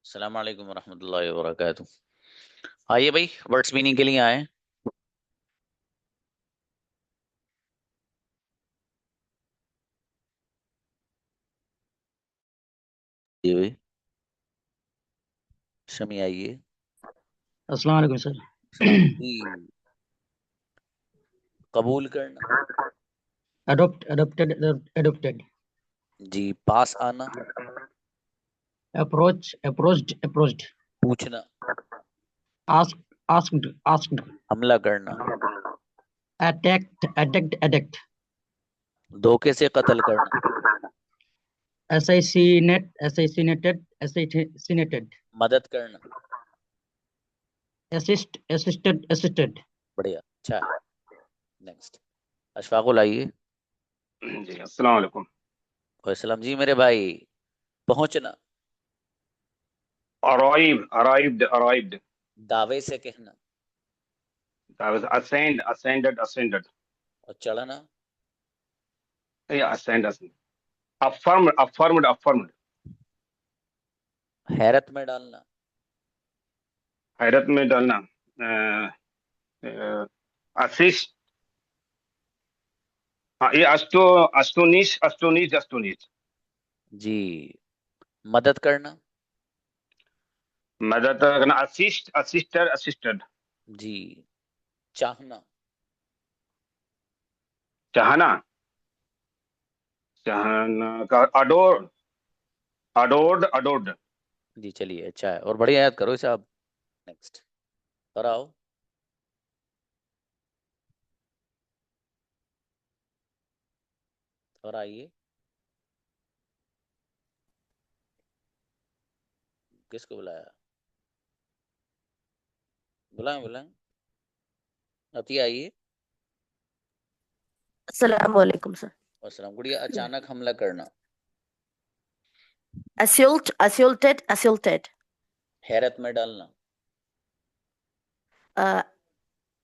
अस्सलाम वालेकुम रहमतुल्लाहि व बरकातुहू। आइए भाई, वर्ड्स मीनिंग के लिए आए। जी भाई, शमी आइए। अस्सलाम वालेकुम सर। सलाम जी। कबूल करना। अडोप्टेड। जी, पास आना। अप्रोच्ड। पूछना। Ask asked. हमला करना। अटैक्ट। धोखे से कत्ल करना। असैसिनेटेड। मदद करना। असिस्टेड। बढ़िया, अच्छा है। नेक्स्ट। अशफाकुल आइए। जी अस्सलाम वालेकुम। सलाम जी मेरे भाई। पहुंचना। अराइव्ड। दावे से कहना। ascended. और चढ़ना। या ascend. affirmed. हैरत में डालना। हैरत में डालना। असिस्ट। ये अस्टोनिश। जी, मदद करना। मदद करना। असिस्टेड। जी, चाहना। चाहना। चाहना का अडोर्ड। जी चलिए, अच्छा है और बढ़िया, याद करो इसे आप। नेक्स्ट। और आओ। और आइए। किसको बुलाया? बुलाएं बुलाएं। अति आइए। अस्सलाम वालेकुम सर। और सलाम गुड़िया। अचानक हमला करना। assaulted. हैरत में डालना।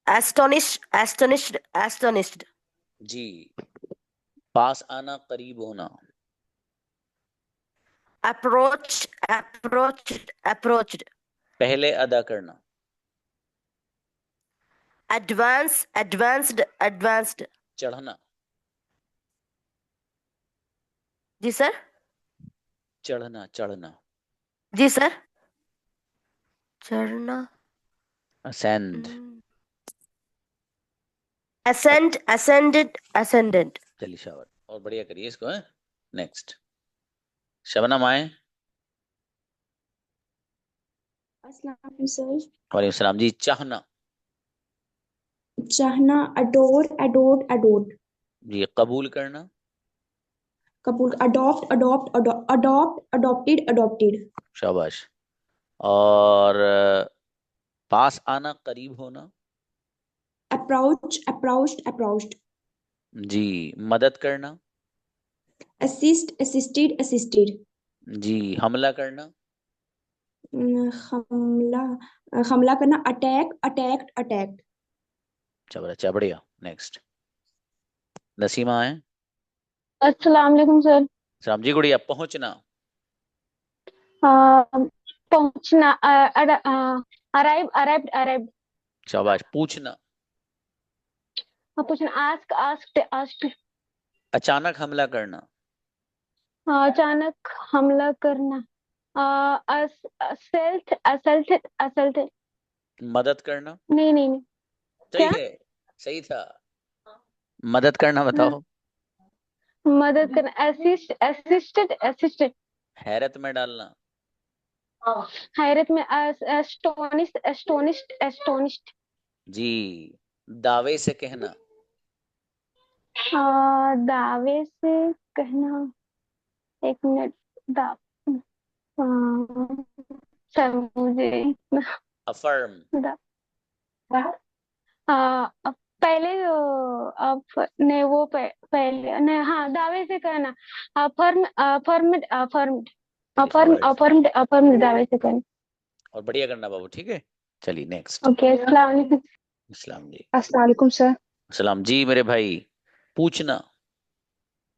Astonished. जी, पास आना, करीब होना। Approached. पहले अदा करना। Advanced. चढ़ना। जी सर। चढ़ना। जी सर। चढ़ना। असेंड। Ascended. चलिए शाबाश, और बढ़िया करिए इसको है। नेक्स्ट। शबनम आए। अस्सलाम वालेकुम सर। वालेकुम सलाम जी। चाहना। चाहना अडोर्ड। जी, कबूल करना। कबूल अडॉप्टेड। शाबाश। और पास आना, करीब होना। अप्रोच्ड। जी, मदद करना। assisted। जी, हमला करना। हमला हमला करना। अटैक्ड। अच्छा बढ़िया। नेक्स्ट। नसीमा आए। अस्सलाम वालेकुम सर। सलाम जी गुड़िया। पहुंचना। पहुंचना। अराइव। शाबाश। पूछना। पूछना। आस्क्ड। अचानक हमला करना। अचानक हमला करना। असल्टेड। मदद करना। नहीं। सही क्या? है, सही था। मदद करना हाँ, बताओ। मदद करना। असिस्टेड। हैरत में डालना। हैरत में। एस्टोनिश्ड। जी, दावे से कहना। दावे से कहना। एक मिनट। दा सर मुझे अफर्म। दा, पहले ने वो पहले ने, हाँ, दावे से कहना। चलिए शाबाश, अफर्म्ड दावे से कहना। और बढ़िया करना बाबू, ठीक है। चलिए नेक्स्ट। ओके, अस्सलाम वालेकुम। इस्लाम जी। अस्सलाम वालेकुम सर। सलाम जी मेरे भाई। पूछना।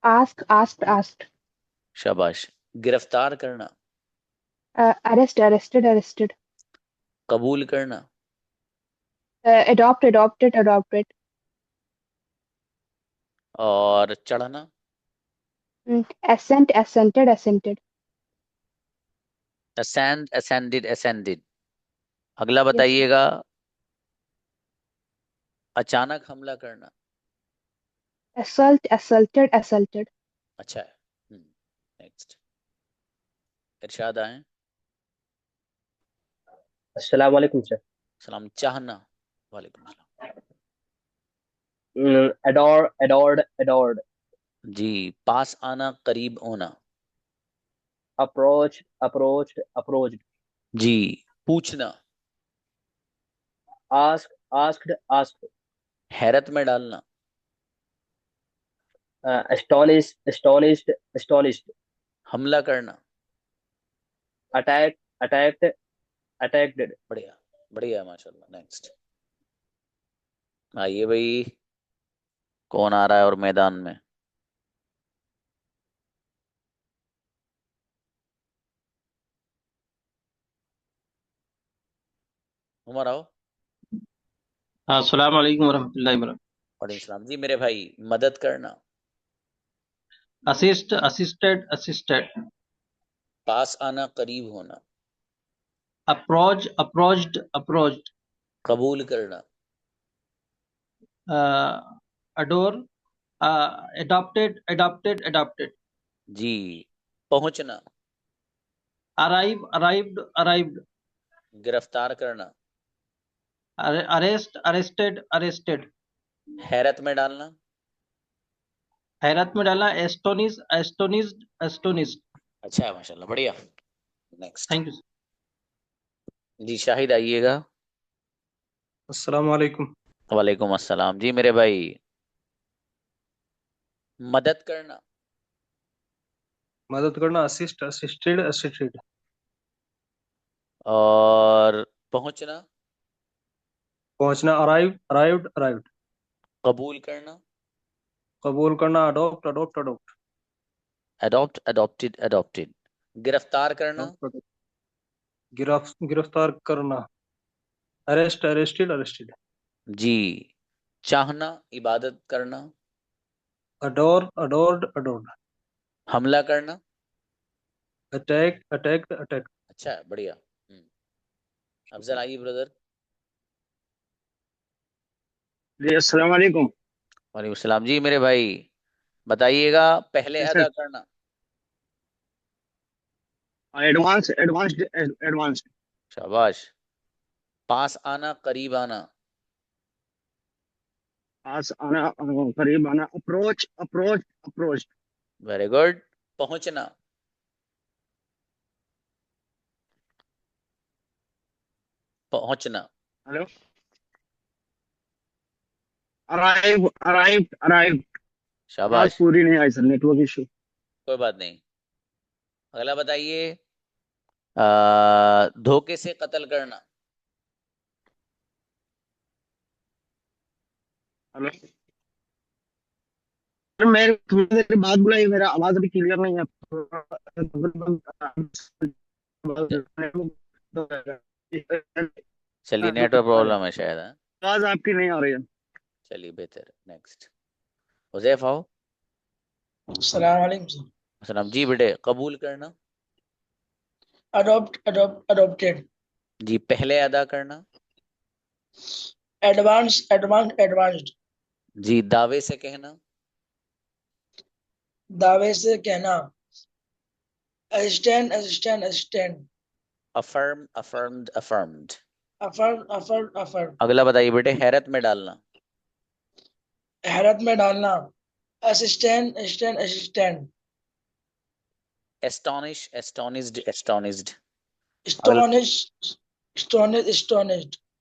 आस्क्ड। शाबाश। गिरफ्तार करना। arrested. कबूल करना, Adopted. और चढ़ना, Ascented. ascended. अगला Yes. बताइएगा, अचानक हमला करना। Assaulted. अच्छा है। नेक्स्ट, इरशाद आए। अस्सलाम वालेकुम सर। सलाम, चाहना। वालेकुम सलाम। Adored. जी, पास आना, करीब होना। Approached. जी, पूछना, Asked. हैरत में डालना, Astonished. हमला करना। Attacked. बढ़िया, बढ़िया, माशाल्लाह। नेक्स्ट आइए भाई, कौन आ रहा है और मैदान में? उमर आओ। अस्सलाम वालेकुम वरहमतुल्लाहि वबरकातुहू। वालेकुम सलाम। जी मेरे भाई, मदद करना, assisted, पास आना, करीब होना, approached, कबूल करना, adore, adopted, जी, पहुंचना, arrived, गिरफ्तार करना, arrested, हैरत में डालना, हैरत में डालना, astonished। अच्छा है, माशाल्लाह, बढ़िया। Next, thank you. जी शाहिद आइएगा। अस्सलाम वालेकुम। वालेकुम अस्सलाम। जी मेरे भाई, मदद करना, assisted, और पहुंचना, पहुंचना, arrived, कबूल करना, कबूल करना, adopt, adopted, गिरफ्तार करना, गिरफ्तार करना, arrested, जी, चाहना, इबादत करना, adored, हमला करना। attacked, अच्छा है, बढ़िया। अफजल आइए ब्रदर। जी अस्सलाम वालेकुम। वालेकुम सलाम। जी मेरे भाई, बताइएगा, पहले जी अदा सर, करना, एडवांस्ड, शाबाश, पास आना, करीब आना, पास आना, करीब आना, अप्रोच, वेरी गुड, पहुंचना, हेलो, अराइव्ड, आवाज शाबाश, पूरी नहीं आई सर, नेटवर्क इशू। कोई बात नहीं। अगला बताइए, धोखे से कत्ल करना, हेलो सर, मैं थोड़ी देर के बाद बुलाइए, मेरा आवाज अभी क्लियर नहीं है। चलिए, नेटवर्क प्रॉब्लम है शायद, है? आवाज आपकी नहीं आ रही है। चलिए, बेहतर। नेक्स्ट, हुजैफ आओ। अस्सलाम वालेकुम सर। सलाम। जी बेटे, कबूल करना, adopted, जी, पहले अदा करना, advanced, जी, दावे से कहना, दावे से कहना, assistant, affirmed। affirmed, अगला बताइए बेटे, हैरत में डालना, हैरत में डालना, assistant, astonished, astonished,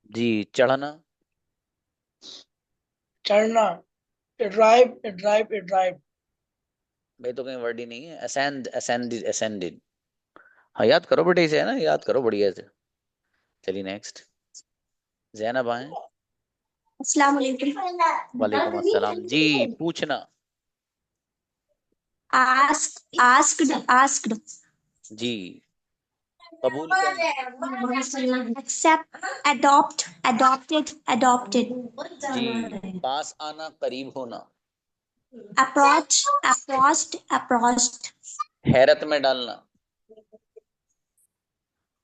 जी, चढ़ना, चढ़ना, drive, भाई तो कहीं वर्ड ही नहीं है। ascended। हाँ, याद करो बेटे इसे, है ना, याद करो बढ़िया से। चलिए नेक्स्ट, जैनब आए। अस्सलाम वालेकुम। वालेकुम अस्सलाम। जी, पूछना, asked, जी, कबूल करना, accept, adopt, adopted, adopted, जी। पास आना, करीब होना, approach, approached, approached, हैरत में डालना,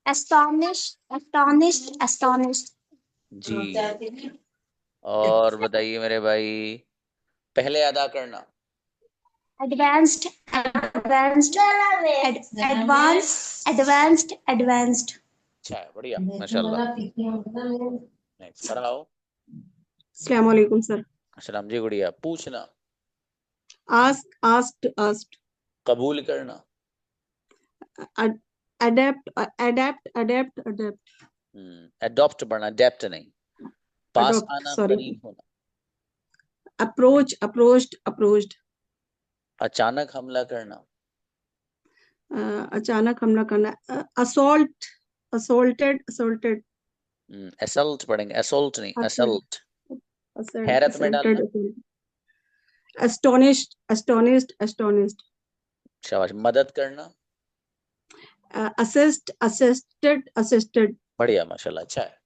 astonished, astonished, astonished, जी। और बताइए मेरे भाई, पहले अदा करना, advanced, advanced, advanced, advanced, advanced. अच्छा है, बढ़िया, माशाल्लाह। नेक्स्ट पढ़ाओ। अस्सलाम वालेकुम सर। अस्सलाम जी, गुड़िया। पूछना, Ask, asked, asked. कबूल करना, Adapt, adapt, adapt, adapt. Adopt पढ़ना, डेप्ट नहीं। पास Adopt, आना, sorry. करीब होना, Approach, approached, approached. अचानक हमला करना, अचानक हमला करना. Assault, assaulted, assaulted. असल्ट पढ़ेंगे, असोल्ट नहीं, Assault, असल्ट। हैरत में डालना, assaulted, assaulted. Astonished, astonished, astonished. शाबाश। मदद करना, Assist, assisted, assisted. बढ़िया, माशाल्लाह, अच्छा है।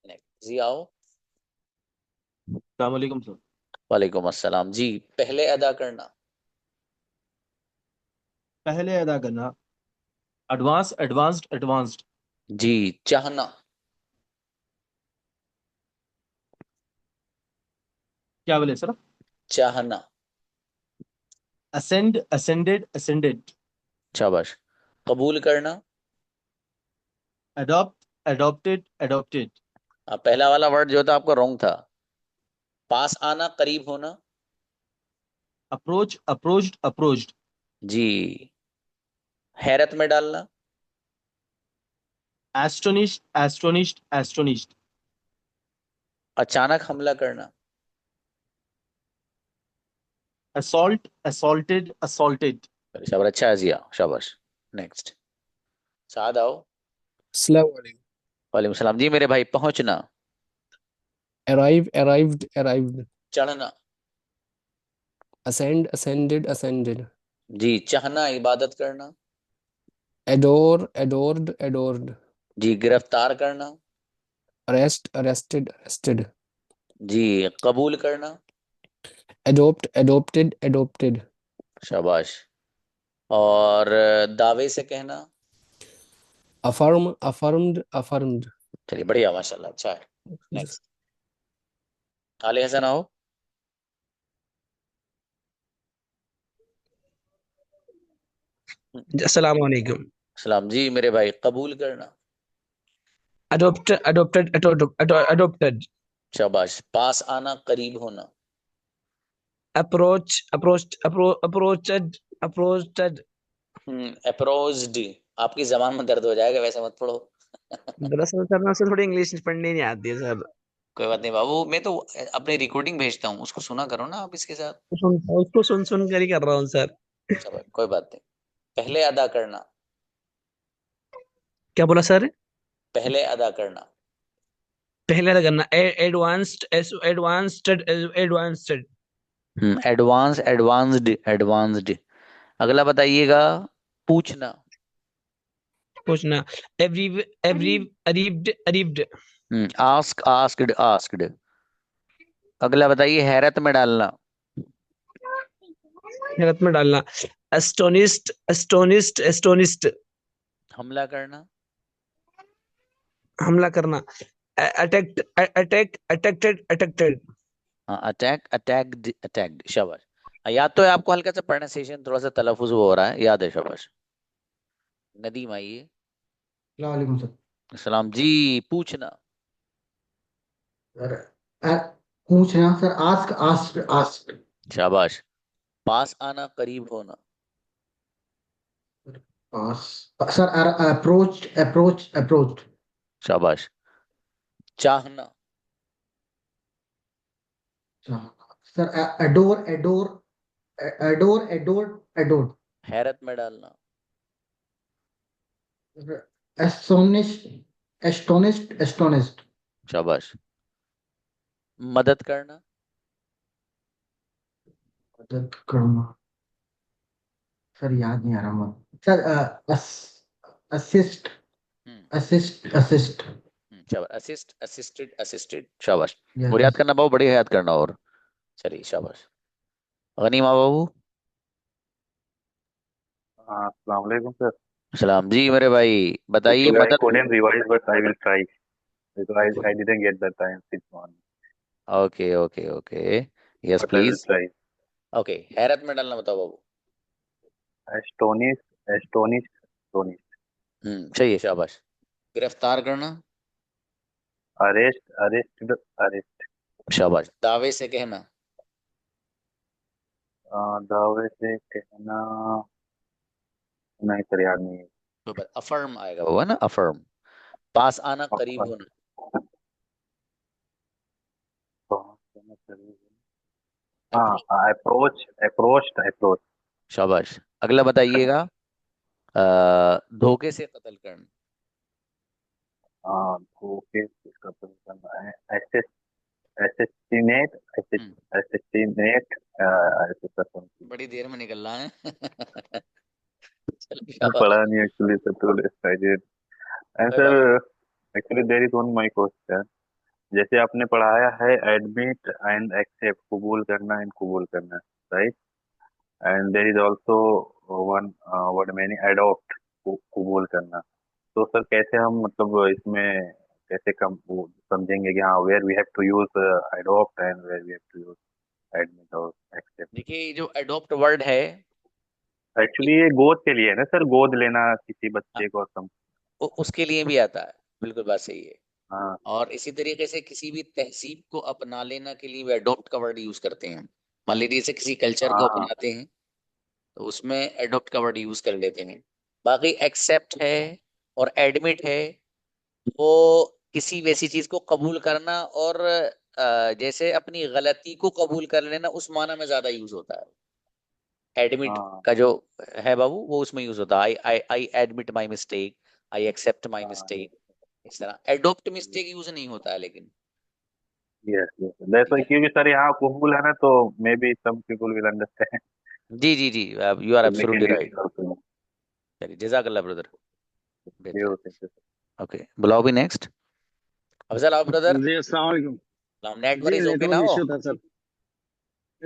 नेक्स्ट जी आओ। अस्सलाम वालेकुम सर। वालेकुम अस्सलाम जी। पहले अदा करना, पहले अदा करना, एडवांस, एडवांस्ड, एडवांस्ड। जी। चाहना, क्या बोले सर? चाहना, असेंड, असेंडेड, असेंडेड। शाबाश। कबूल करना, अडॉप्ट, अडॉप्टेड, अडॉप्टेड। पहला वाला वर्ड जो था आपका रॉन्ग था। पास आना, करीब होना, अप्रोच, अप्रोच्ड, अप्रोच्ड। जी। हैरत में डालना, एस्टोनिश्ड, एस्टोनिश्ड, एस्टोनिश्ड। अचानक हमला करना, असॉल्ट, असॉल्टेड, असॉल्टेड। शाबाश, अच्छा है जिया, शाबाश। नेक्स्ट साद आओ। अस्सलाम वालेकुम। वालेकुम सलाम जी मेरे भाई। पहुंचना, Arrive, arrived, arrived. चढ़ना, Ascend, ascended, ascended. जी। चाहना, इबादत करना, Adore, adored, adored. जी। गिरफ्तार करना, Arrest, arrested, arrested. जी। कबूल करना, Adopt, adopted, adopted. शाबाश। और दावे से कहना, Affirm, affirmed, affirmed. चलिए, बढ़िया, माशाल्लाह, अच्छा है। नेक्स्ट आले हसन आओ। अस्सलाम वालेकुम। सलाम जी मेरे भाई। कबूल करना, adopted, adopted. शाबाश। पास आना, करीब होना, Approach, approached, approached, approached. Approached. आपकी जबान में दर्द हो जाएगा, वैसे मत पढ़ो। दरअसल सर मैं थोड़ी इंग्लिश पढ़नी नहीं आती है सर। कोई बात नहीं बाबू, मैं तो अपनी रिकॉर्डिंग भेजता हूँ, उसको सुना करो ना आप इसके साथ। उसको सुन सुन कर ही कर रहा हूँ सर। शाबाश, कोई बात नहीं। पहले अदा करना, क्या बोला सर? पहले अदा करना, पहले अदा करना, advanced, advanced, advanced. Advance, advanced, advanced. अगला बताइएगा। पूछना, पूछना, arrived, arrived. Ask, asked, asked. अगला बताइए। हैरत में डालना, हैरत में डालना, एस्टोनिस्ड, एस्टोनिस्ड, एस्टोनिस्ड। हमला करना, हमला करना, attacked, attack, attacked, attacked. Attack, attacked, attacked. शाबाश। याद तो है आपको, हल्का सा प्रोनाउंसिएशन थोड़ा सा तलफ्फुज वो हो रहा है, याद है, शाबाश। नदीम आइए। वालेकुम सर। सलाम जी। पूछना, सर पूछना सर, आस्क, आस्क, आस्क। शाबाश। पास आना, करीब होना, पास सर, अप्रोच, अप्रोच, अप्रोच। शाबाश। चाहना, sir adore, adore, adore, adore, adore. हैरत में डालना, एस्टोनिश्ड, एस्टोनिश्ड, एस्टोनिश्ड। शाबाश। मदद करना, मदद करना, सर याद नहीं आ रहा मुझे। Sir assist, assist. शाबाश, असिस्ट, असिस्टेड, असिस्टेड, शाबाश। Yes, और याद करना बाबू, बढ़िया याद करना। और चलिए शाबाश। गनीमा बाबू। अस्सलाम वालेकुम सर। सलाम जी मेरे भाई, बताइए Actually, I mother. couldn't revise, but I will try because okay I didn't get the time this morning. Okay okay okay, yes But I will please. try. Okay, हैरत में डालना बताओ बाबू। Astonished, astonished, astonished. सही है, शाबाश। गिरफ्तार करना। Arrest, arrested, arrest. शाबाश। दावे से कहना। दावे से कहना नहीं सर, याद नहीं है। तो अफर्म आएगा वो, है ना, अफर्म। पास आना, करीब होना। हाँ, अप्रोच, अप्रोच्ड, अप्रोच। शाबाश। अगला बताइएगा, धोखे से कत्ल करना। धोखे से कत्ल करना है, assassinate, assassinate, ऐसे करता हूँ। बड़ी देर में निकल रहा है। चलो मैं शाबाश। पढ़ा नहीं एक्चुअली सर, तो I did. And कोई बात नहीं। sir, actually there is one my question. जैसे आपने पढ़ाया है admit and accept, कबूल करना and कबूल करना, right? And there is also one word meaning adopt, कबूल करना। तो सर कैसे हम मतलब इसमें कैसे कम वो समझेंगे कि हाँ where we have to use adopt and where we have to use admit और accept? देखिए, जो अडॉप्ट वर्ड है, एक्चुअली ये गोद के लिए है ना सर, गोद लेना किसी बच्चे को उसके लिए भी आता है। बिल्कुल बात सही है। हाँ और इसी तरीके से किसी भी तहसीब को अपना लेना के लिए भी अडॉप्ट का वर्ड यूज करते हैं। मान लीजिए जैसे किसी कल्चर को हाँ अपनाते हैं तो उसमें अडॉप्ट का वर्ड यूज कर लेते हैं। बाकी एक्सेप्ट है और एडमिट है, वो किसी वैसी चीज को कबूल करना और जैसे अपनी गलती को कबूल कर लेना, उस माना में ज्यादा यूज होता है। एडमिट हाँ का जो है बाबू, वो उसमें यूज होता है। I admit my mistake, I accept my mistake. इस तरह एडोप्ट मिस्टेक यूज नहीं होता है लेकिन। यस यस, दैट्स क्योंकि सर यहाँ कबूल है ना, तो maybe some people will understand, जी जी जी, you are making absolutely it right. चलिए, जज़ाकल्लाह ब्रदर। बेहतर। थैंक ओके, बुलाओ भी नेक्स्ट। अफजल आओ ब्रदर। जी अस्सलाम वालेकुम। नेटवर्क जी इज ओके ना नेटवर्क हो? इशू था सर।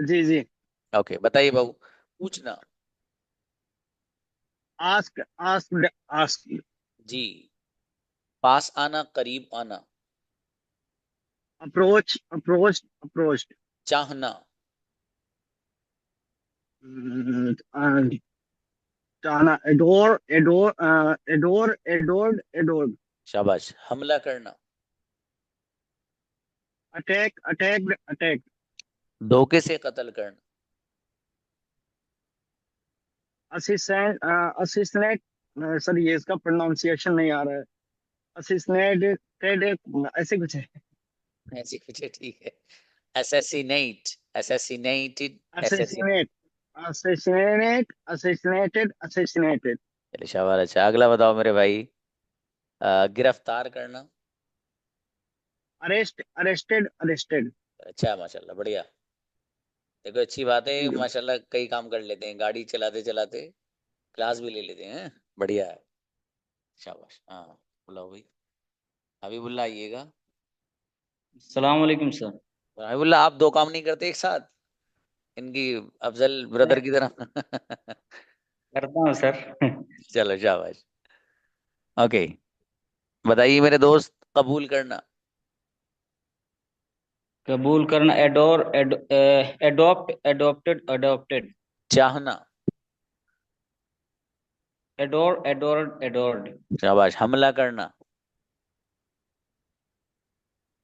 जी जी। ओके, बताइए बाबू। पूछना। Ask, asked, ask. जी। पास आना, करीब आना। Approach, approach, approached. चाहना। चाहना, adore, adore, adore, adored, adored. शाबाश। हमला करना। Attack, attacked, attacked. धोखे से कत्ल करना। असिस्टेंट, असिस्टेंट, सर ये इसका प्रोनाउंसिएशन नहीं आ रहा है। असिस्टेंट, ऐसे कुछ है। ऐसी कुछ है, ठीक है। Assassinate, assassinated, assistant, assistant, assistanted, assistanted. चलिए शाबाश। अच्छा, अगला बताओ मेरे भाई। गिरफ्तार करना। Arrest, arrested, arrested. अच्छा, माशाल्लाह, बढ़िया। देखो अच्छी बात है, माशाल्लाह कई काम कर लेते हैं, गाड़ी चलाते चलाते क्लास भी ले लेते हैं। बढ़िया है, शाबाश। हाँ, बुलाओ भाई। हबीबुल्लाह आइएगा। सलाम वालेकुम सर। हबीबुल्लाह, आप दो काम नहीं करते एक साथ, इनकी अफजल ब्रदर की तरह। करता हूँ सर। चलो शाबाश। ओके, बताइए मेरे दोस्त। कबूल करना। कबूल करना, एडोर, एडोप्ट, एडोप्टेड, अडोप्टेड। चाहना। Adore, adored, adored. शाबाश। हमला करना।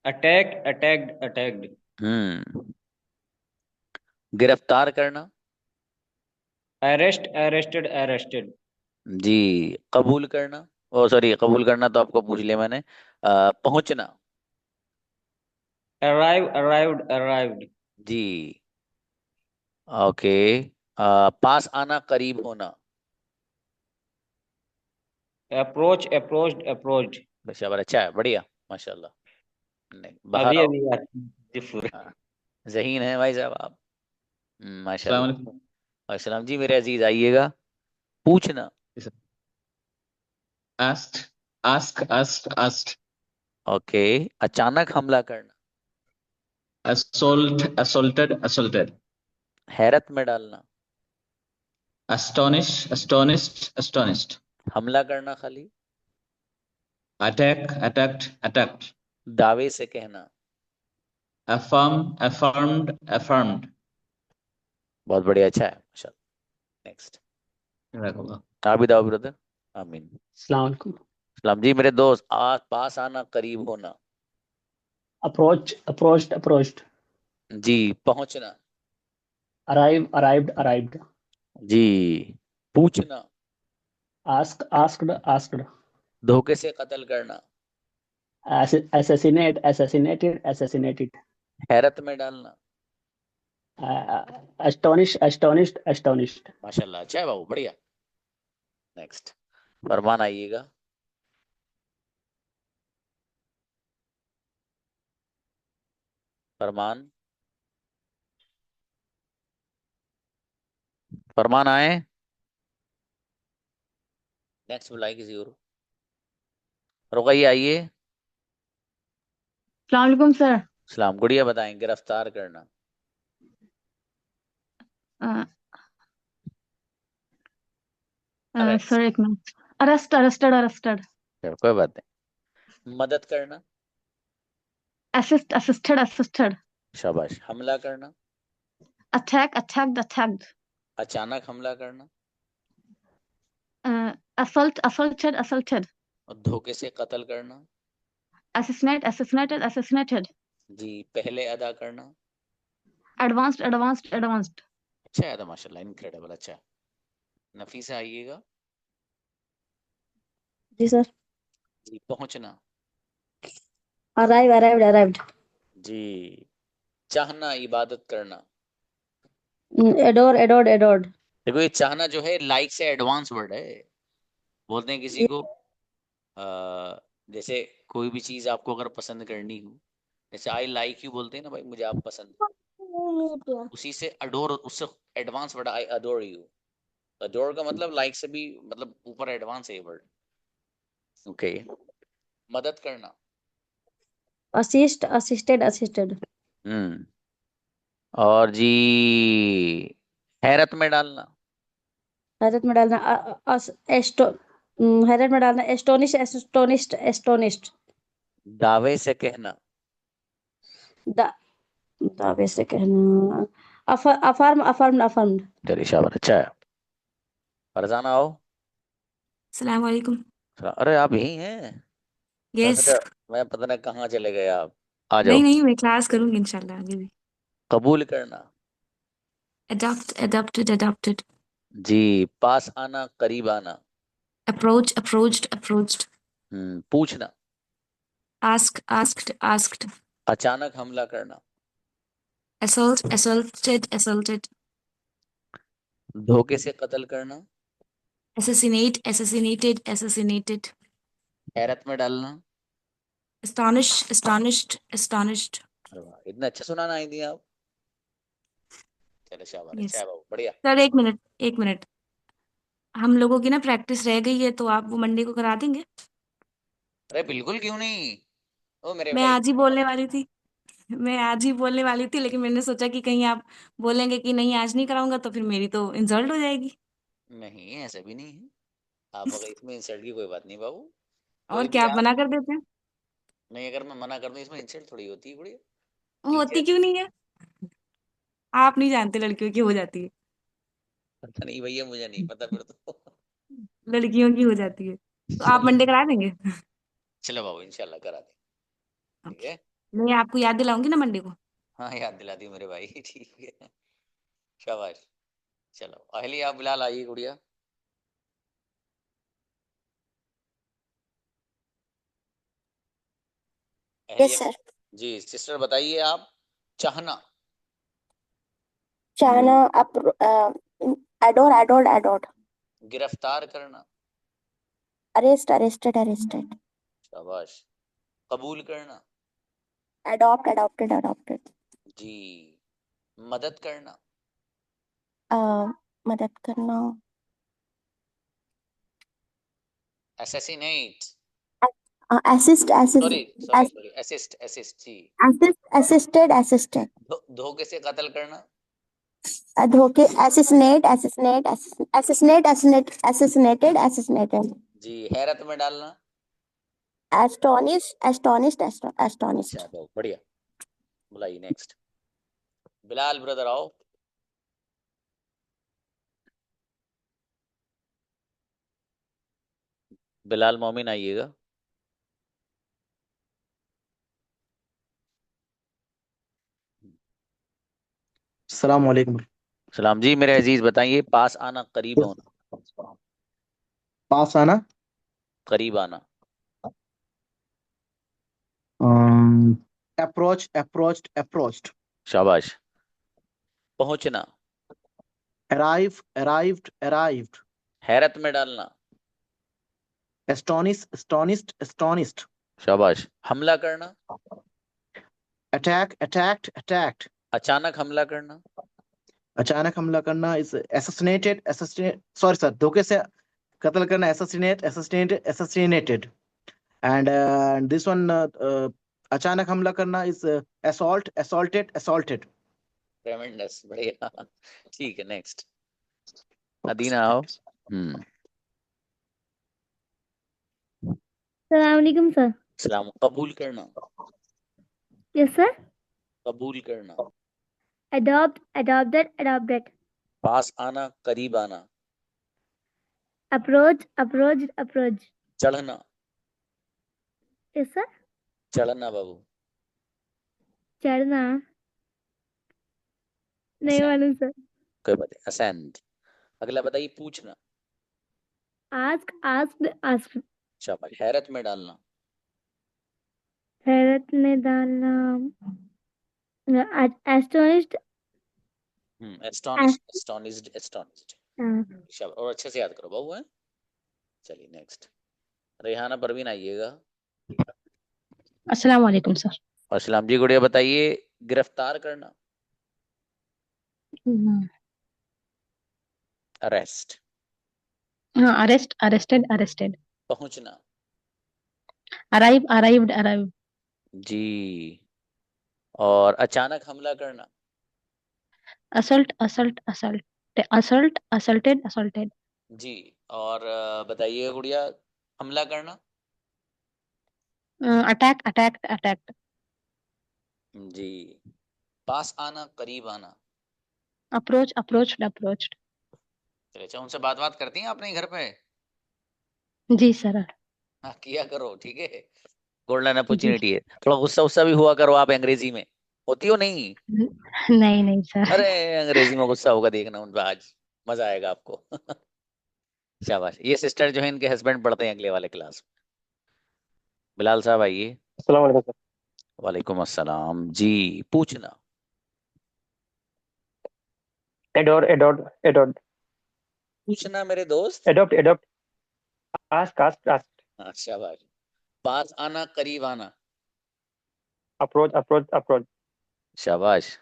Attack, attacked, attacked. गिरफ्तार करना। Arrest, arrested, arrested. जी। कबूल करना। ओ सॉरी, कबूल करना तो आपको पूछ लिया मैंने। पहुंचना। Arrive, arrived, arrived. जी। ओके। पास आना, करीब होना। Approach, approached, approached. शाबाश, अच्छा है, बढ़िया, माशाल्लाह। नहीं, बाहर अभी आओ। अभी जी पूरे। हाँ, ज़हीन है भाई साहब आप। अस्सलाम माशाल्लाह। वालेकुम। अस्सलाम जी मेरे अजीज, आइएगा। पूछना। asked, asked, ओके, अचानक हमला करना, assaulted, हैरत में डालना, astonished, हमला करना खाली, attacked, दावे से कहना, affirmed. बहुत बढ़िया, अच्छा है माशाल्लाह। नेक्स्ट, आप भी दाओ ब्रदर। आमीन। अस्सलाम वालेकुम। सलाम जी मेरे दोस्त, पास आना, करीब होना। approached, जी, पहुंचना। arrived, जी, पूछना। asked, धोखे से कत्ल करना, assassinated, हैरत में डालना। astonished, माशाल्लाह, अच्छा है बाबू, बढ़िया। नेक्स्ट, फरमान आइएगा। फरमान फरमान आए। नेक्स्ट बुलाए किसी और। रुकैया आइए। अस्सलाम वालेकुम सर। सलाम। गुड़िया बताएं, गिरफ्तार करना। अरेस्ट। सर एक मिनट। arrested, कोई बात नहीं। मदद करना। assisted, शाबाश। हमला करना। attacked, अचानक हमला करना। assaulted, और धोखे से कत्ल करना। assassinated, जी, पहले अदा करना। advanced, अच्छा है तो माशाल्लाह, इनक्रेडिबल, अच्छा है। नफीसा आइएगा। जी सर। जी, पहुंचना। arrived, जी, चाहना, इबादत करना। adored, देखो, ये चाहना जो है लाइक से एडवांस वर्ड है। बोलते हैं किसी को जैसे कोई भी चीज आपको अगर पसंद करनी हो, जैसे आई लाइक यू बोलते हैं ना भाई, मुझे आप पसंद, उसी से अडोर, उससे advance word I adore you. Adore का मतलब लाइक से भी मतलब ऊपर एडवांस है ये वर्ड। ओके, मदद करना। assisted, हम्म, और जी हैरत में डालना। हैरत में डालना, हैरत में डालना, astonished, दावे से कहना। दा, दावे से कहना, affirmed, चलिए शाबाश, अच्छा है। फरजाना आओ। अस्सलाम वालेकुम। अरे आप यही हैं? मैं यस। सोचा, मैं पता नहीं कहाँ चले गए आप। आ जाओ। नहीं नहीं, मैं क्लास करूंगी इंशाल्लाह आगे भी। कबूल करना। adopted, जी, पास आना, करीब आना। approached, पूछना। asked, अचानक हमला करना। assaulted, धोखे से कत्ल करना। assassinated, हैरत में डालना। astonished, अरे वाह, इतना अच्छा सुनाना आई दिया आप। चलो शाबाश, अच्छा यस। है बाबू, बढ़िया। सर एक मिनट, हम लोगों की ना प्रैक्टिस रह गई है, तो आप वो मंडे को करा देंगे? अरे बिल्कुल, क्यों नहीं। ओ मेरे मैं भाई। आज ही बोलने वाली थी। मैं आज ही बोलने वाली थी, लेकिन मैंने सोचा कि कहीं आप बोलेंगे कि नहीं आज नहीं कराऊंगा, तो फिर मेरी तो इंसल्ट हो जाएगी। नहीं, ऐसा भी नहीं है। आप अगर इसमें इंसल्ट की कोई बात नहीं बाबू। और कोई भी क्या, आप आप। मना कर देते हैं? नहीं, अगर मैं मना कर दूं इसमें इंसल्ट थोड़ी होती है गुड़िया। होती टीचर। क्यों नहीं है? आप नहीं जानते लड़कियों की हो जाती है। पता नहीं भैया, मुझे नहीं पता फिर तो। लड़कियों की हो जाती है, तो आप चलो, मंडे करा देंगे? चलो बाबू, इंशाल्लाह करा दे। ठीक ओके। है। मैं आपको याद दिलाऊंगी ना मंडे को। हाँ, याद दिला दी मेरे भाई। ठीक है, शाबाश। चलो, अहली आप बिलाल आइए गुड़िया। यस अहलिया। सर। जी सिस्टर बताइए आप। चाहना। चाहना, adored, गिरफ्तार करना। arrested, शाबाश। कबूल करना। adopted, जी, मदद करना। मदद करना, assassinate, assist, sorry sorry assist, sorry, assist जी। assisted, धोखे से कत्ल करना, धोखे, assassinated, जी। हैरत में डालना, astonished, अच्छा बहुत बढ़िया। बुलाइए नेक्स्ट। बिलाल ब्रदर आओ। बिलाल मोमिन आइएगा। अस्सलाम वालेकुम। सलाम जी मेरे अजीज, बताइए पास आना, करीब होना। पास आना, करीब आना, approached, शाबाश। पहुंचना, arrived, हैरत में डालना, astonished, शाबाश। हमला करना, attacked, अचानक हमला करना, अचानक हमला करना is assassinated, sorry sir, धोखे से कत्ल करना, assassinated, and this one अचानक हमला करना is assaulted. ट्रेमेंडस, बढ़िया। ठीक है नेक्स्ट। अदीना आओ। सलामकुम सर। सलाम। कबूल करना, यस सर। कबूल करना, adopted, पास आना, करीब आना, approached, चढ़ना, यस सर। चढ़ना बाबू, चढ़ना नहीं मालूम सर। कोई बात नहीं, असेंड। अगला बताइए पूछना, asked, शाबाश। हैरत में डालना, हैरत में डालना, astonished, एस्टोनिश्ड। हाँ। शाबाश, और अच्छे से याद करो बाबू है। चलिए नेक्स्ट। रेहाना परवीन आइएगा। अस्सलाम वालेकुम सर। अस्सलाम जी। गुड़िया बताइए गिरफ्तार करना, अरेस्ट, हाँ, arrested, पहुंचना, arrived, जी। और अचानक हमला करना, assaulted, जी। और बताइए गुड़िया हमला करना, attacked, जी। पास आना, करीब आना, approached, चलिए। अच्छा उनसे बात करती हैं आपने घर पे? जी सर। हाँ किया करो, ठीक है। गोल्डन अपॉर्चुनिटी है। थोड़ा गुस्सा उस्सा भी हुआ करो आप, अंग्रेजी में होती हो नहीं? नहीं सर। अरे अंग्रेजी में गुस्सा होगा, देखना उन पे आज मजा आएगा आपको। शाबाश। ये सिस्टर जो है इनके हस्बैंड पढ़ते हैं अगले वाले क्लास में। बिलाल साहब आइए। अस्सलाम वालेकुम सर। वालेकुम अस्सलाम जी। पूछना, adored, पूछना मेरे दोस्त, adopt, ask, हाँ शाबाश। पास आना, करीब आना, approach, शाबाश।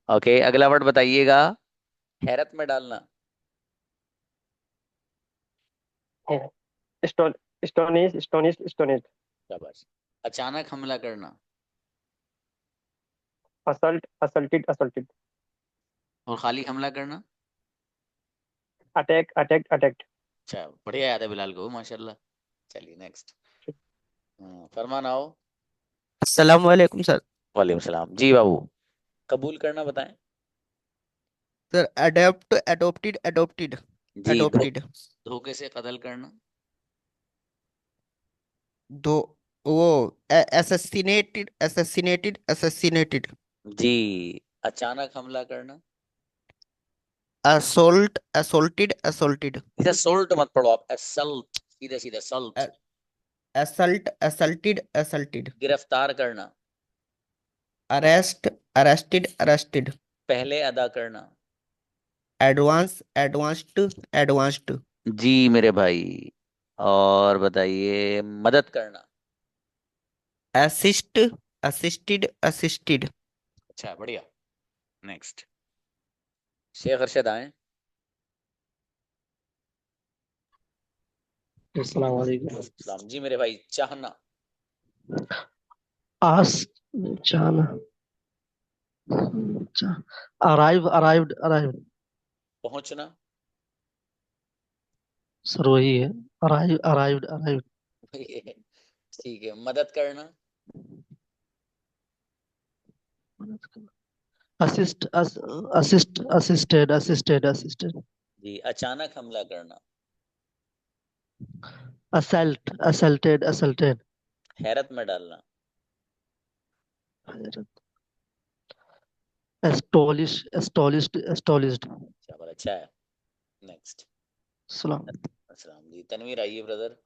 ओके अगला वर्ड बताइएगा। हैरत में डालना, astonished, शाबाश। अचानक हमला करना, assaulted, और खाली हमला करना, attacked, अच्छा बढ़िया याद है बिलाल को माशाल्लाह। चलिए नेक्स्ट। फरमान आओ। अस्सलाम वालेकुम सर। वालेकुम सलाम जी बाबू। कबूल करना बताएं। सर adopted, जी। धोखे से कत्ल करना, दो वो assassinated, जी। अचानक हमला करना, assaulted, इधर सोल्ट मत पढ़ो आप, असल्ट, सीधे सीधे सल्ट। assaulted, गिरफ्तार करना, arrested, पहले अदा करना, advanced, जी मेरे भाई। और बताइए मदद करना, assisted, अच्छा बढ़िया। नेक्स्ट। शेख अरशद आए। अस्सलाम वालेकुम। सलाम जी मेरे भाई। चाहना। आस चाहना अराइव्ड अराइव्ड पहुंचना। सर वही है। अराइव्ड अराइव्ड ठीक है। मदद करना। असिस्टेड जी। अचानक हमला करना। असल्टेड हैरत में डालना। एस्टोलिश्ड बहुत अच्छा है। नेक्स्ट। सलाम। अस्सलाम जी। तनवीर आइए ब्रदर।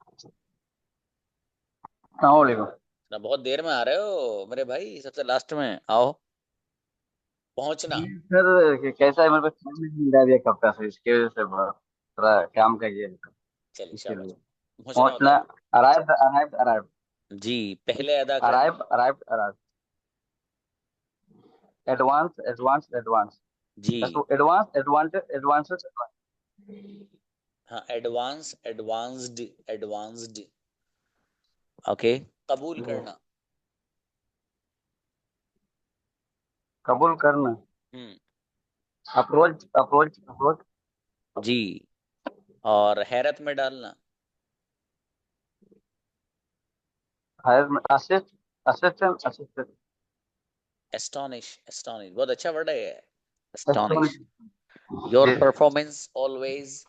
सलामकुम। ना बहुत देर में आ रहे हो मेरे भाई, सबसे लास्ट में आओ। पहुंचना। सर कैसा है, मेरे पास टाइम नहीं मिल रहा है कब का, सर इसकी वजह से थोड़ा काम का ये है, चलिए इसके शाबाश। लिए। पहुंचना पहुंचना। बताओ। अराइव्ड जी। पहले अदा करना। अराइव्ड एडवांस जी। एडवांस हाँ। एडवांस्ड। ओके। कबूल करना। कबूल करना। हम्म। अप्रोच जी। और हैरत में डालना। असिस्टेंट एस्टोनिश बहुत अच्छा वर्ड है। एस्टोनिश। योर जी। Performance always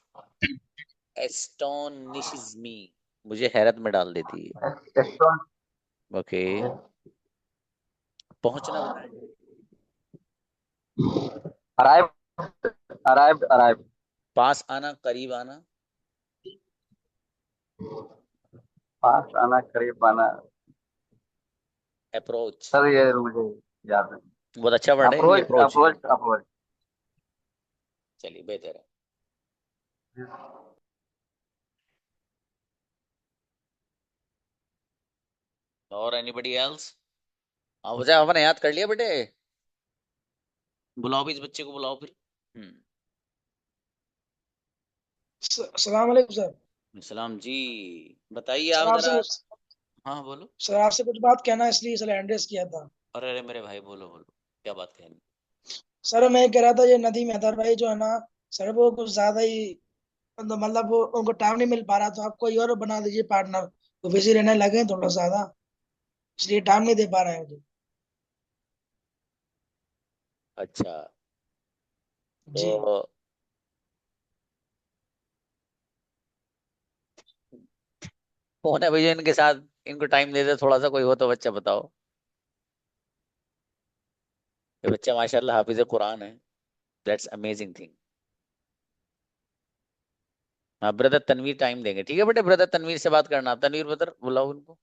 astonishes me. मुझे हैरत में डाल देती है। ओके। पहुंचना बताओ। अराइव्ड पास आना, करीब आना। पास आना, करीब आना। अप्रोच। सर ये मुझे याद है। बहुत अच्छा वर्ड है ये, अप्रोच। अप्रोच चलिए बेहतर है। और एनीबडी एल्स? हाँ बचा, आपने याद कर लिया बेटे? बुलाओ भी इस बच्चे को, बुलाओ फिर। सलाम अलैकुम सर। सलाम जी। बताइए सर आप आपसे जरा। हाँ बोलो। सर आपसे कुछ बात कहना है, इसलिए सर एड्रेस किया था। अरे अरे मेरे भाई, बोलो बोलो, क्या बात कहनी? सर मैं कह रहा था, ये नदीम हैदर भाई जो है ना सर, वो कुछ ज्यादा ही मतलब वो उनको टाइम नहीं मिल पा रहा, तो आप कोई और बना दीजिए पार्टनर। वो बिजी रहने लगे हैं थोड़ा ज्यादा, इसलिए टाइम नहीं दे पा रहे हैं मुझे। अच्छा। जी। तो कौन है भैया इनके साथ, इनको टाइम दे दे थोड़ा सा, कोई हो तो बच्चा बताओ। ये बच्चा माशाल्लाह हाफिज कुरान है। That's amazing thing. हाँ ब्रदर तनवीर टाइम देंगे, ठीक है बेटे। ब्रदर तनवीर से बात करना, तनवीर ब्रदर बुलाओ उनको।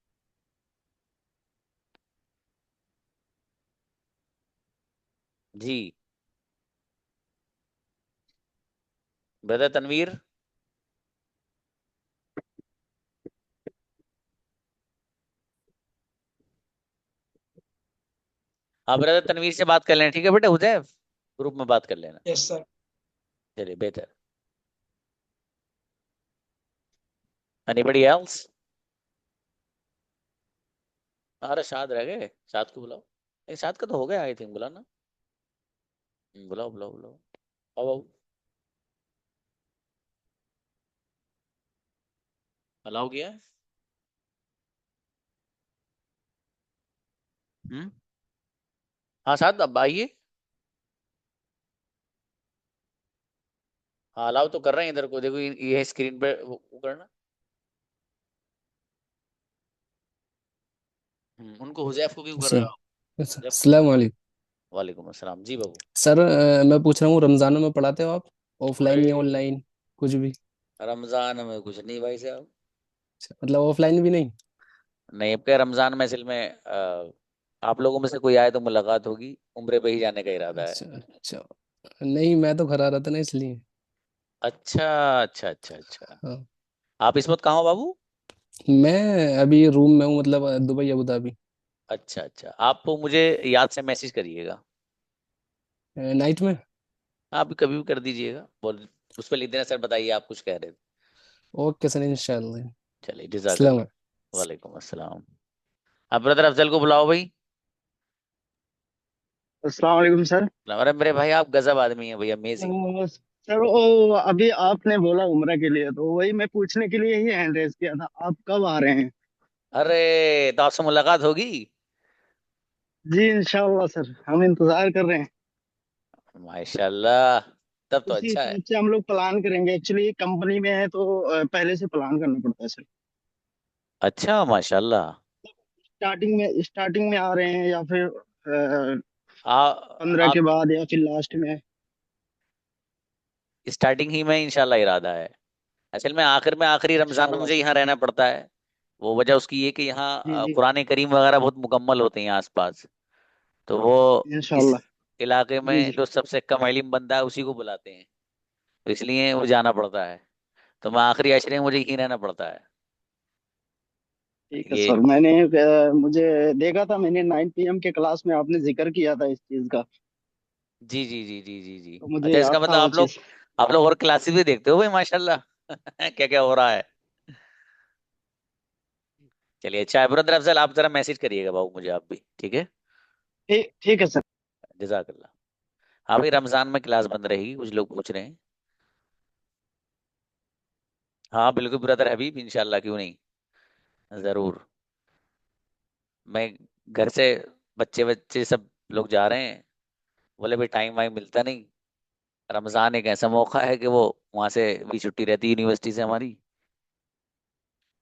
जी। ब्रदर तनवीर। हाँ ब्रदर तनवीर से बात कर लेना, ठीक है बेटे। हुजैफ ग्रुप में बात कर लेना। Yes sir. चलिए बेहतर। Anybody else? अरे शाद रह गए, शाद को बुलाओ। नहीं शाद का तो हो गया आई थिंक, बुलाना। बुलाओ बुलाओ बुलाओ। आओ आओ। अलाउ किया है? हाँ शाद अब आइए। हाँ अलाउ तो कर रहे हैं, इधर को देखो, ये है स्क्रीन पे, वो करना। उनको हुजैफ को क्यों कर रहे हो आप? हुजैफ को अस्सलाम बुलाओ। वालेकुम। वालेकुम अस्सलाम जी बाबू। सर मैं पूछ रहा हूँ, रमजानों में पढ़ाते हो आप? ऑफलाइन या भाई ऑनलाइन? कुछ भी? रमजान में कुछ नहीं भाई साहब। मतलब ऑफलाइन भी नहीं? नहीं, अब क्या रमजान में असल में आप लोगों में से कोई आए तो मुलाकात होगी, उम्रे पे ही जाने का इरादा है। अच्छा अच्छा। नहीं मैं तो घर आ रहा था ना, इसलिए। अच्छा अच्छा अच्छा अच्छा। हाँ। आप इस वक्त कहाँ हो बाबू? मैं अभी रूम में हूँ, मतलब दुबई अबू धाबी। अच्छा अच्छा, आप मुझे याद से मैसेज करिएगा। नाइट में। आप कभी भी कर दीजिएगा, बोल उस पर लिख देना। सर बताइए, आप कुछ कह रहे थे। ओके सर, इंशाल्लाह। चलिए अस्सलाम जज़ाकल्लाह। वालेकुम अस्सलाम। अब ब्रदर अफजल को बुलाओ भाई। अस्सलाम वालेकुम सर। अरे मेरे भाई आप गजब आदमी हैं भाई, अमेजिंग। सर वो अभी आपने बोला उम्र के लिए, तो वही मैं पूछने के लिए ही हैंड रेज किया था, आप कब आ रहे हैं? अरे तो आपसे मुलाकात होगी। जी इंशाल्लाह सर, हम इंतजार कर रहे हैं। माशाल्लाह, तब तो उसी अच्छा है। हिसाब से हम लोग प्लान करेंगे। एक्चुअली कंपनी में है तो पहले से प्लान करना पड़ता है सर। अच्छा माशाल्लाह। स्टार्टिंग में आ रहे हैं या फिर आ 15 के आप बाद या फिर लास्ट में? स्टार्टिंग ही में इंशाल्लाह इरादा है। असल में आखिर में आखिरी रमजान में इंशाल्लाह मुझे सर। यहाँ रहना पड़ता है। वो वजह उसकी ये कि यहाँ जी जी। कुरान करीम वगैरह बहुत मुकम्मल होते हैं यहाँ आसपास। तो वो इस इंशाल्लाह। इलाके जी में जी। जो सबसे कम इल्म बंदा है उसी को बुलाते हैं, तो इसलिए वो जाना पड़ता है। तो मैं आखिरी अशरे में मुझे यहीं रहना पड़ता है। ठीक है ये सर। मैंने मुझे देखा था, मैंने 9 PM के क्लास में आपने जिक्र किया था इस चीज का, जी जी जी जी जी जी। तो मुझे अच्छा, इसका याद मतलब था वो आप लोग चीज। आप लोग और क्लासेस भी देखते हो भाई माशाल्लाह। क्या क्या हो रहा है। चलिए अच्छा है ब्रदर अफजल, आप जरा मैसेज करिएगा बाबू मुझे आप भी, ठीक है। ठीक ठीक है सर। जजाकल्ला। हाँ भाई, रमजान में क्लास बंद रहेगी, कुछ लोग पूछ रहे हैं। हाँ बिल्कुल ब्रदर हबीब, इंशाल्लाह, क्यों नहीं, जरूर। मैं घर से बच्चे बच्चे सब लोग जा रहे हैं, बोले भाई टाइम वाइम मिलता नहीं। रमजान एक ऐसा मौका है कि वो वहां से भी छुट्टी रहती है यूनिवर्सिटी से हमारी,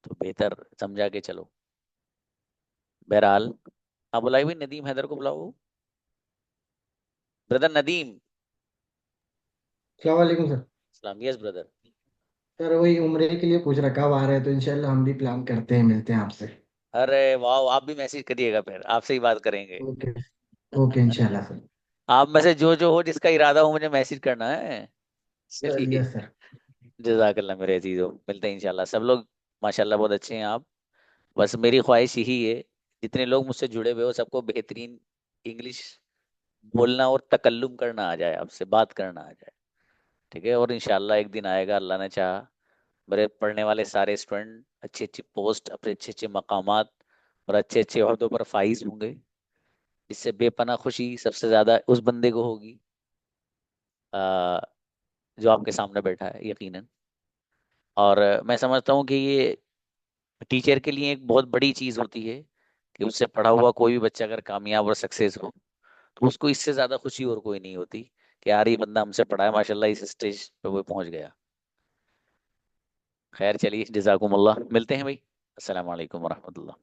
तो बेहतर समझा के चलो। बहरहाल, हाँ बुलाई हुई नदीम हैदर को बुलाओ। ब्रदर नदीम। सलामकुम सर। सलाम, यस ब्रदर। सर वही उम्रे के लिए पूछ रहा कब आ रहे हैं, तो इंशाल्लाह हम भी प्लान करते हैं, मिलते हैं आपसे। अरे वाह, आप भी मैसेज करिएगा, फिर आपसे ही बात करेंगे। ओके। ओके इंशाल्लाह सर। आप में से जो हो जिसका इरादा हो मुझे मैसेज करना है। चलिए, यस सर। जजाकल्ला मेरे अजीजों, मिलते हैं इंशाल्लाह सब लोग। माशाल्लाह बहुत अच्छे हैं आप। बस मेरी ख्वाहिश यही है, जितने लोग मुझसे जुड़े हुए हो सबको बेहतरीन इंग्लिश बोलना और तकल्लुम करना आ जाए, आपसे बात करना आ जाए, ठीक है। और इंशाल्लाह एक दिन आएगा, अल्लाह ने चाहा, मेरे पढ़ने वाले सारे स्टूडेंट अच्छी अच्छी पोस्ट, अपने अच्छे अच्छे मकामात और अच्छे अच्छे ओहदों पर फाइज होंगे। इससे बेपनाह खुशी सबसे ज्यादा उस बंदे को होगी आ, जो आपके सामने बैठा है, यकीनन। और मैं समझता हूँ कि ये टीचर के लिए एक बहुत बड़ी चीज होती है कि उससे पढ़ा हुआ कोई भी बच्चा अगर कामयाब और सक्सेस हो, तो उसको इससे ज्यादा खुशी और कोई नहीं होती कि यार ये बंदा हमसे पढ़ा है, माशाल्लाह इस स्टेज पे वो पहुंच गया। खैर चलिए, जजाकुमुल्लाह, मिलते हैं भाई। अस्सलाम वालेकुम वरहमतुल्लाह।